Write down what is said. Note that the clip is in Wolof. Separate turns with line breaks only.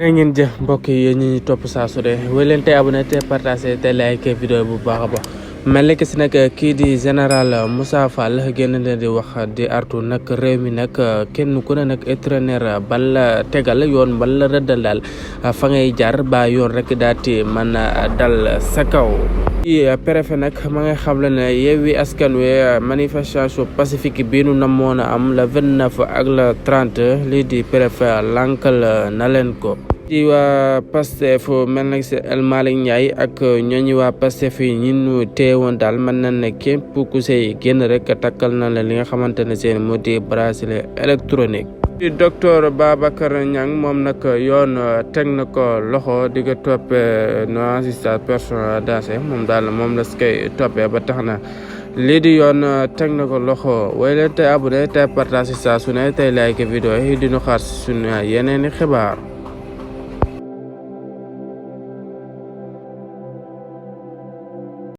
ngeen jëf mbokk yi ñi topp saa su dee wéy leen te abonné te partagé te like vidéo bu baax a baax mel ni que si nag kii di général Moussa Fall génn leen di wax di artu nag réew mi nag kenn ku ne nag entraîneur bal tegal yoon bal rëddal daal fa ngay jaar ba yoon rek daati mën a dal sa kaw. préfet nag ma ngay xam le ne Yewwi Askan Wi manifestation pacifique bi nu namoon a am le 29 ak le 30 lii di préfet lankal na leen ko. di waa Pastef mel nag si El Malick Ndiaye ak ñooñu waa Pastef yi ñi ñu teewoon daal mën na ne képp ku say génn rek takkal na la li nga xamante ne seen moo di bracelet électronique. di docteur Babacar Niang moom nag yoon teg na ko loxo di ko toppee non assistance personnelle dansé moom daal moom la si koy toppee ba tax na lii di yoon teg na ko loxo way leen tey abonné tey partage saa su ne tey like vidéo yi di ñu xaar suñu yeneen i xibaar.